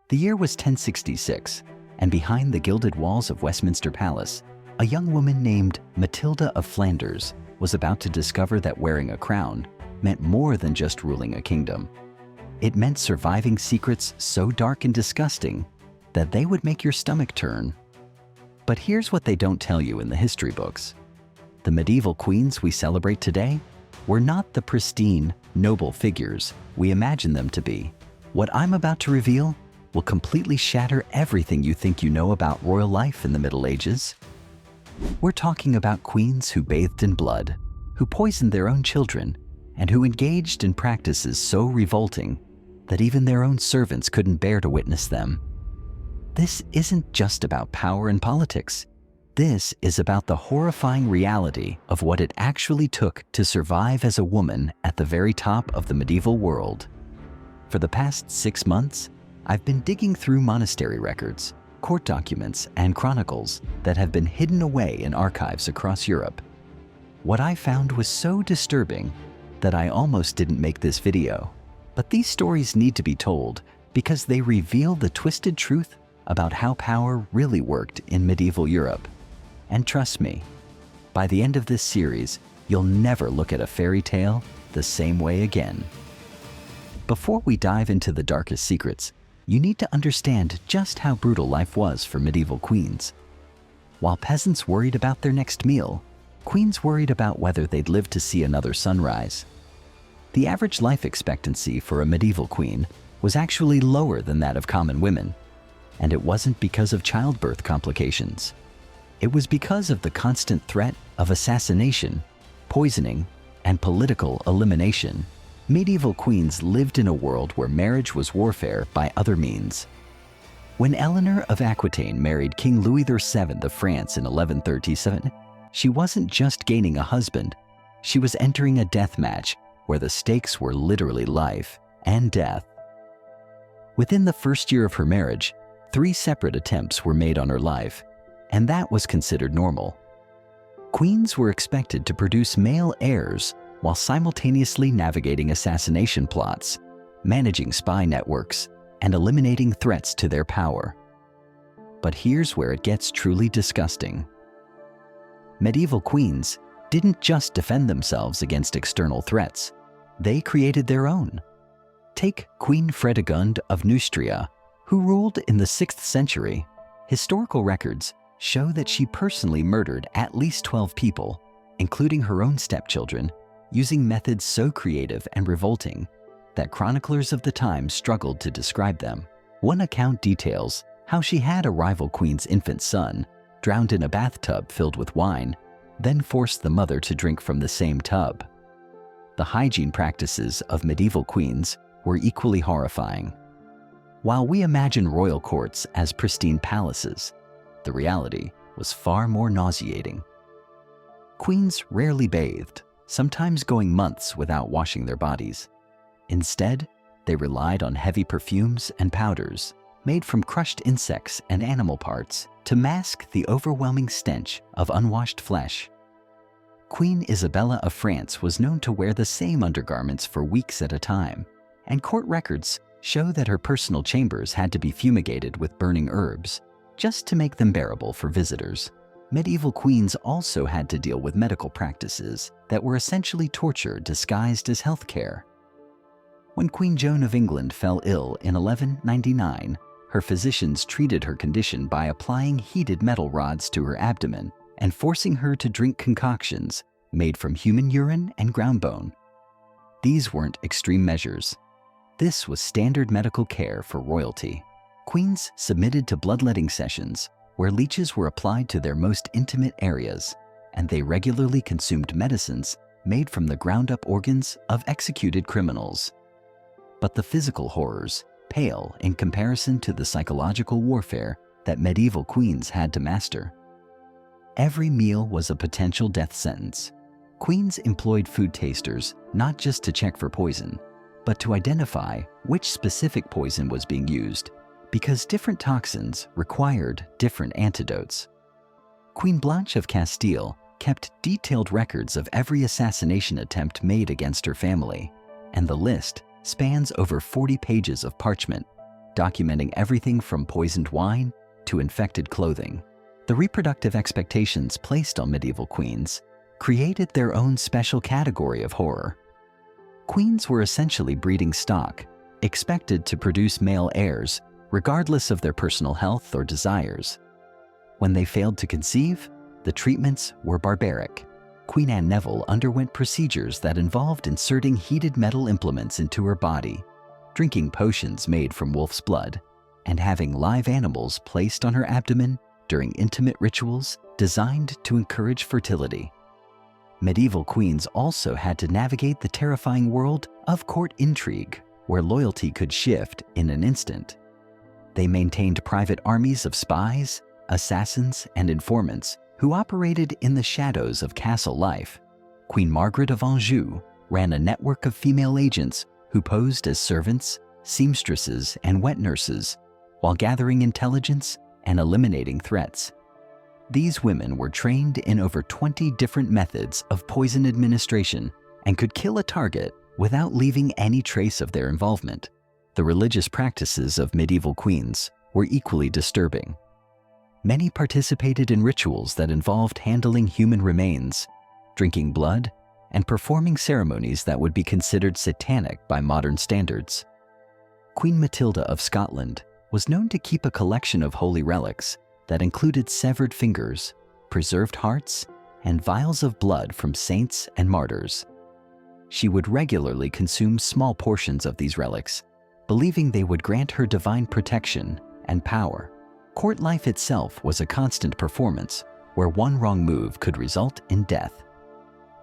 The year was 1066, and behind the gilded walls of Westminster Palace, a young woman named Matilda of Flanders was about to discover that wearing a crown meant more than just ruling a kingdom. It meant surviving secrets so dark and disgusting that they would make your stomach turn. But here's what they don't tell you in the history books. The medieval queens we celebrate today were not the pristine, noble figures we imagine them to be. What I'm about to reveal will completely shatter everything you think you know about royal life in the Middle Ages. We're talking about queens who bathed in blood, who poisoned their own children, and who engaged in practices so revolting that even their own servants couldn't bear to witness them. This isn't just about power and politics. This is about the horrifying reality of what it actually took to survive as a woman at the very top of the medieval world. For the past 6 months, I've been digging through monastery records, court documents, and chronicles that have been hidden away in archives across Europe. What I found was so disturbing that I almost didn't make this video. But these stories need to be told because they reveal the twisted truth about how power really worked in medieval Europe. And trust me, by the end of this series, you'll never look at a fairy tale the same way again. Before we dive into the darkest secrets, you need to understand just how brutal life was for medieval queens. While peasants worried about their next meal, queens worried about whether they'd live to see another sunrise. The average life expectancy for a medieval queen was actually lower than that of common women, and it wasn't because of childbirth complications. It was because of the constant threat of assassination, poisoning, and political elimination. Medieval queens lived in a world where marriage was warfare by other means. When Eleanor of Aquitaine married King Louis VII of France in 1137, she wasn't just gaining a husband, she was entering a death match where the stakes were literally life and death. Within the first year of her marriage, 3 separate attempts were made on her life, and that was considered normal. Queens were expected to produce male heirs while simultaneously navigating assassination plots, managing spy networks, and eliminating threats to their power. But here's where it gets truly disgusting. Medieval queens didn't just defend themselves against external threats, they created their own. Take Queen Fredegund of Neustria, who ruled in the 6th century. Historical records show that she personally murdered at least 12 people, including her own stepchildren, using methods so creative and revolting that chroniclers of the time struggled to describe them. One account details how she had a rival queen's infant son drowned in a bathtub filled with wine, then forced the mother to drink from the same tub. The hygiene practices of medieval queens were equally horrifying. While we imagine royal courts as pristine palaces, the reality was far more nauseating. Queens rarely bathed, sometimes going months without washing their bodies. Instead, they relied on heavy perfumes and powders made from crushed insects and animal parts to mask the overwhelming stench of unwashed flesh. Queen Isabella of France was known to wear the same undergarments for weeks at a time, and court records show that her personal chambers had to be fumigated with burning herbs just to make them bearable for visitors. Medieval queens also had to deal with medical practices that were essentially torture disguised as healthcare. When Queen Joan of England fell ill in 1199, her physicians treated her condition by applying heated metal rods to her abdomen and forcing her to drink concoctions made from human urine and ground bone. These weren't extreme measures. This was standard medical care for royalty. Queens submitted to bloodletting sessions where leeches were applied to their most intimate areas, and they regularly consumed medicines made from the ground-up organs of executed criminals. But the physical horrors pale in comparison to the psychological warfare that medieval queens had to master. Every meal was a potential death sentence. Queens employed food tasters not just to check for poison, but to identify which specific poison was being used, because different toxins required different antidotes. Queen Blanche of Castile kept detailed records of every assassination attempt made against her family, and the list spans over 40 pages of parchment, documenting everything from poisoned wine to infected clothing. The reproductive expectations placed on medieval queens created their own special category of horror. Queens were essentially breeding stock, expected to produce male heirs regardless of their personal health or desires. When they failed to conceive, the treatments were barbaric. Queen Anne Neville underwent procedures that involved inserting heated metal implements into her body, drinking potions made from wolf's blood, and having live animals placed on her abdomen during intimate rituals designed to encourage fertility. Medieval queens also had to navigate the terrifying world of court intrigue, where loyalty could shift in an instant. They maintained private armies of spies, assassins, and informants who operated in the shadows of castle life. Queen Margaret of Anjou ran a network of female agents who posed as servants, seamstresses, and wet nurses, while gathering intelligence and eliminating threats. These women were trained in over 20 different methods of poison administration and could kill a target without leaving any trace of their involvement. The religious practices of medieval queens were equally disturbing. Many participated in rituals that involved handling human remains, drinking blood, and performing ceremonies that would be considered satanic by modern standards. Queen Matilda of Scotland was known to keep a collection of holy relics that included severed fingers, preserved hearts, and vials of blood from saints and martyrs. She would regularly consume small portions of these relics, believing they would grant her divine protection and power. Court life itself was a constant performance where one wrong move could result in death.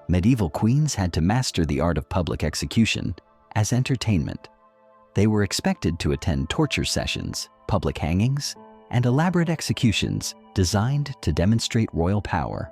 Medieval queens had to master the art of public execution as entertainment. They were expected to attend torture sessions, public hangings, and elaborate executions designed to demonstrate royal power.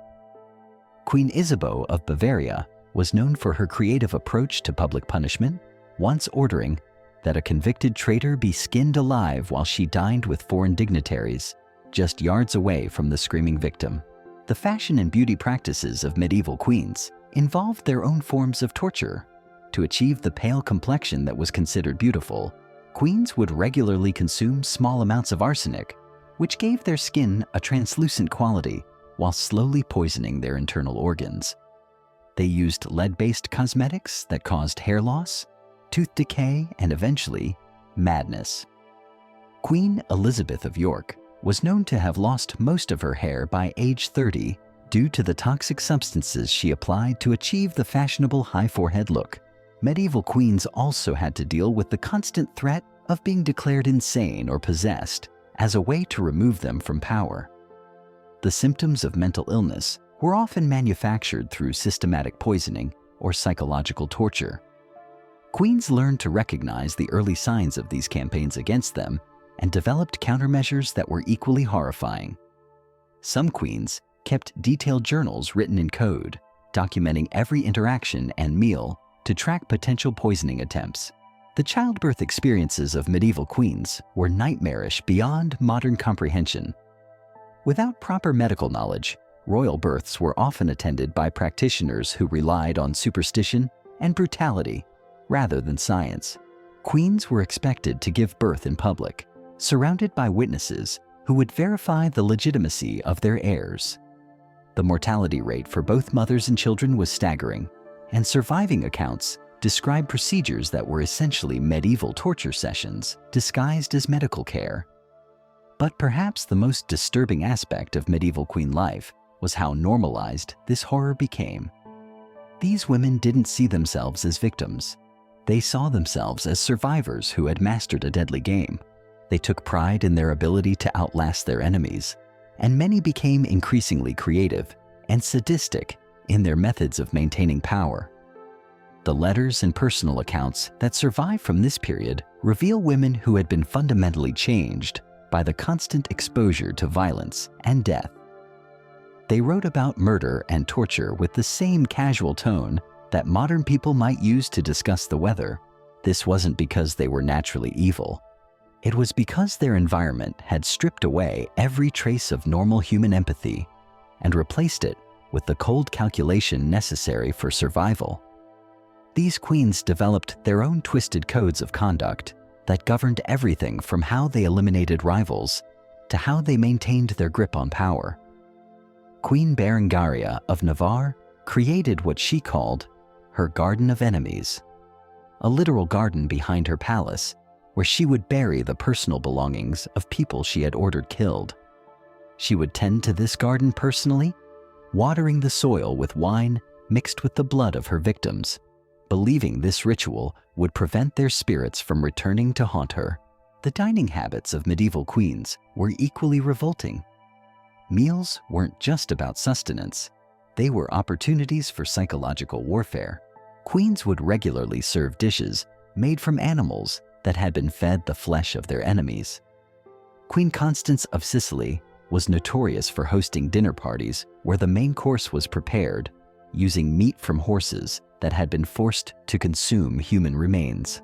Queen Isabeau of Bavaria was known for her creative approach to public punishment, once ordering that a convicted traitor be skinned alive while she dined with foreign dignitaries, just yards away from the screaming victim. The fashion and beauty practices of medieval queens involved their own forms of torture. To achieve the pale complexion that was considered beautiful, queens would regularly consume small amounts of arsenic, which gave their skin a translucent quality while slowly poisoning their internal organs. They used lead-based cosmetics that caused hair loss, tooth decay, and eventually, madness. Queen Elizabeth of York was known to have lost most of her hair by age 30 due to the toxic substances she applied to achieve the fashionable high forehead look. Medieval queens also had to deal with the constant threat of being declared insane or possessed as a way to remove them from power. The symptoms of mental illness were often manufactured through systematic poisoning or psychological torture. Queens learned to recognize the early signs of these campaigns against them and developed countermeasures that were equally horrifying. Some queens kept detailed journals written in code, documenting every interaction and meal to track potential poisoning attempts. The childbirth experiences of medieval queens were nightmarish beyond modern comprehension. Without proper medical knowledge, royal births were often attended by practitioners who relied on superstition and brutality rather than science. Queens were expected to give birth in public, surrounded by witnesses who would verify the legitimacy of their heirs. The mortality rate for both mothers and children was staggering, and surviving accounts describe procedures that were essentially medieval torture sessions disguised as medical care. But perhaps the most disturbing aspect of medieval queen life was how normalized this horror became. These women didn't see themselves as victims. They saw themselves as survivors who had mastered a deadly game. They took pride in their ability to outlast their enemies, and many became increasingly creative and sadistic in their methods of maintaining power. The letters and personal accounts that survive from this period reveal women who had been fundamentally changed by the constant exposure to violence and death. They wrote about murder and torture with the same casual tone that modern people might use to discuss the weather. This wasn't because they were naturally evil. It was because their environment had stripped away every trace of normal human empathy and replaced it with the cold calculation necessary for survival. These queens developed their own twisted codes of conduct, that governed everything from how they eliminated rivals to how they maintained their grip on power. Queen Berengaria of Navarre created what she called her Garden of Enemies, a literal garden behind her palace where she would bury the personal belongings of people she had ordered killed. She would tend to this garden personally, watering the soil with wine mixed with the blood of her victims, believing this ritual would prevent their spirits from returning to haunt her. The dining habits of medieval queens were equally revolting. Meals weren't just about sustenance, they were opportunities for psychological warfare. Queens would regularly serve dishes made from animals that had been fed the flesh of their enemies. Queen Constance of Sicily was notorious for hosting dinner parties where the main course was prepared using meat from horses that had been forced to consume human remains.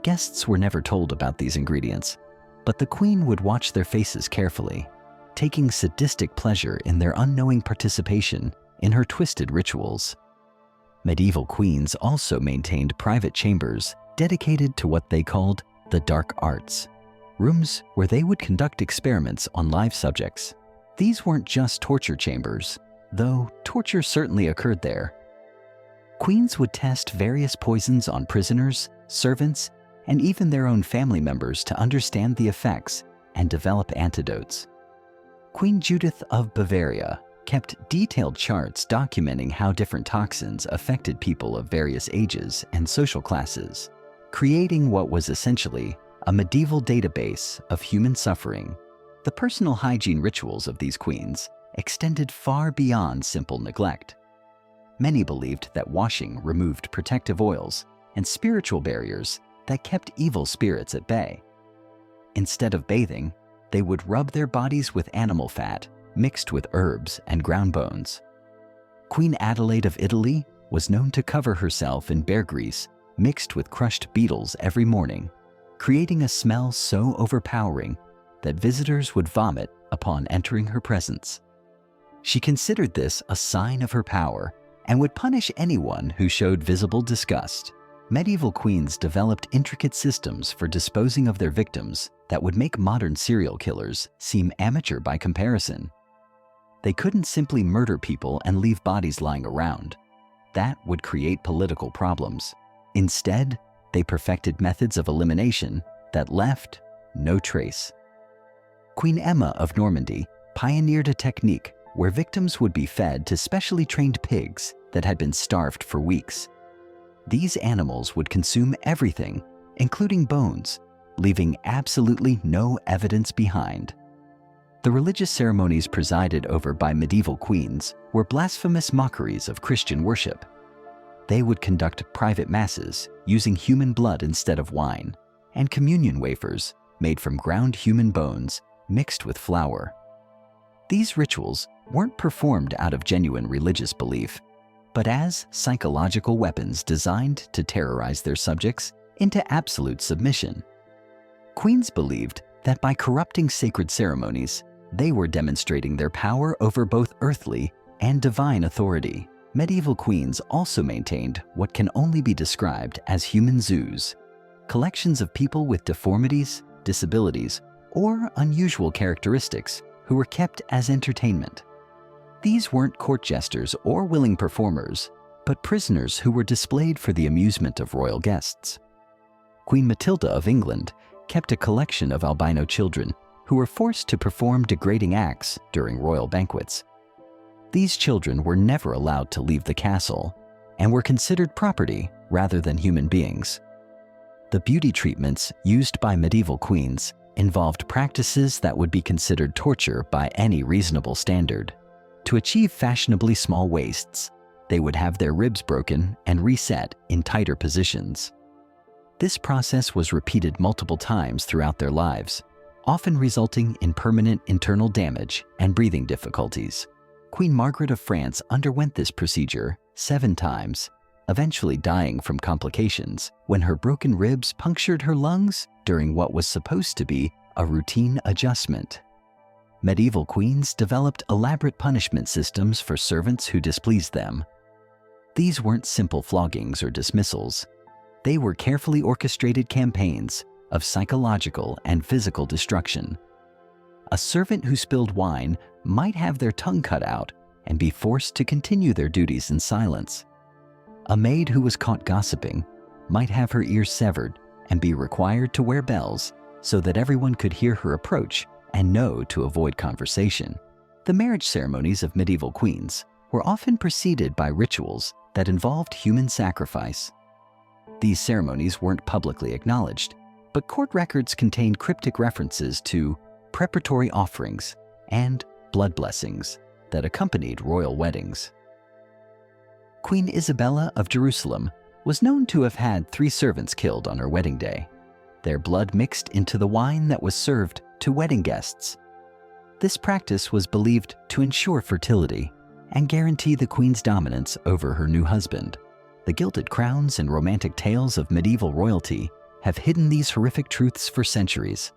Guests were never told about these ingredients, but the queen would watch their faces carefully, taking sadistic pleasure in their unknowing participation in her twisted rituals. Medieval queens also maintained private chambers dedicated to what they called the dark arts, rooms where they would conduct experiments on live subjects. These weren't just torture chambers, though torture certainly occurred there. Queens would test various poisons on prisoners, servants, and even their own family members to understand the effects and develop antidotes. Queen Judith of Bavaria kept detailed charts documenting how different toxins affected people of various ages and social classes, creating what was essentially a medieval database of human suffering. The personal hygiene rituals of these queens extended far beyond simple neglect. Many believed that washing removed protective oils and spiritual barriers that kept evil spirits at bay. Instead of bathing, they would rub their bodies with animal fat mixed with herbs and ground bones. Queen Adelaide of Italy was known to cover herself in bear grease mixed with crushed beetles every morning, creating a smell so overpowering that visitors would vomit upon entering her presence. She considered this a sign of her power and would punish anyone who showed visible disgust. Medieval queens developed intricate systems for disposing of their victims that would make modern serial killers seem amateur by comparison. They couldn't simply murder people and leave bodies lying around. That would create political problems. Instead, they perfected methods of elimination that left no trace. Queen Emma of Normandy pioneered a technique where victims would be fed to specially trained pigs that had been starved for weeks. These animals would consume everything, including bones, leaving absolutely no evidence behind. The religious ceremonies presided over by medieval queens were blasphemous mockeries of Christian worship. They would conduct private masses using human blood instead of wine, and communion wafers made from ground human bones mixed with flour. These rituals weren't performed out of genuine religious belief, but as psychological weapons designed to terrorize their subjects into absolute submission. Queens believed that by corrupting sacred ceremonies, they were demonstrating their power over both earthly and divine authority. Medieval queens also maintained what can only be described as human zoos, collections of people with deformities, disabilities, or unusual characteristics who were kept as entertainment. These weren't court jesters or willing performers, but prisoners who were displayed for the amusement of royal guests. Queen Matilda of England kept a collection of albino children who were forced to perform degrading acts during royal banquets. These children were never allowed to leave the castle and were considered property rather than human beings. The beauty treatments used by medieval queens involved practices that would be considered torture by any reasonable standard. To achieve fashionably small waists, they would have their ribs broken and reset in tighter positions. This process was repeated multiple times throughout their lives, often resulting in permanent internal damage and breathing difficulties. Queen Margaret of France underwent this procedure 7 times, eventually dying from complications when her broken ribs punctured her lungs during what was supposed to be a routine adjustment. Medieval queens developed elaborate punishment systems for servants who displeased them. These weren't simple floggings or dismissals. They were carefully orchestrated campaigns of psychological and physical destruction. A servant who spilled wine might have their tongue cut out and be forced to continue their duties in silence. A maid who was caught gossiping might have her ears severed and be required to wear bells so that everyone could hear her approach and know to avoid conversation. The marriage ceremonies of medieval queens were often preceded by rituals that involved human sacrifice. These ceremonies weren't publicly acknowledged, but court records contain cryptic references to preparatory offerings and blood blessings that accompanied royal weddings. Queen Isabella of Jerusalem was known to have had 3 servants killed on her wedding day, their blood mixed into the wine that was served to wedding guests. This practice was believed to ensure fertility and guarantee the queen's dominance over her new husband. The gilded crowns and romantic tales of medieval royalty have hidden these horrific truths for centuries.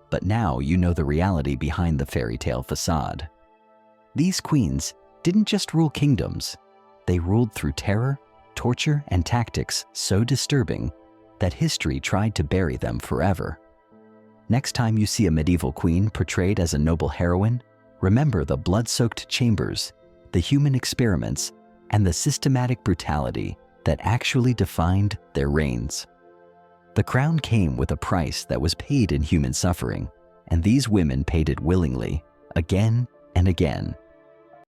But now you know the reality behind the fairy tale facade. These queens didn't just rule kingdoms, they ruled through terror, torture, and tactics so disturbing that history tried to bury them forever. Next time you see a medieval queen portrayed as a noble heroine, remember the blood-soaked chambers, the human experiments, and the systematic brutality that actually defined their reigns. The crown came with a price that was paid in human suffering, and these women paid it willingly, again and again.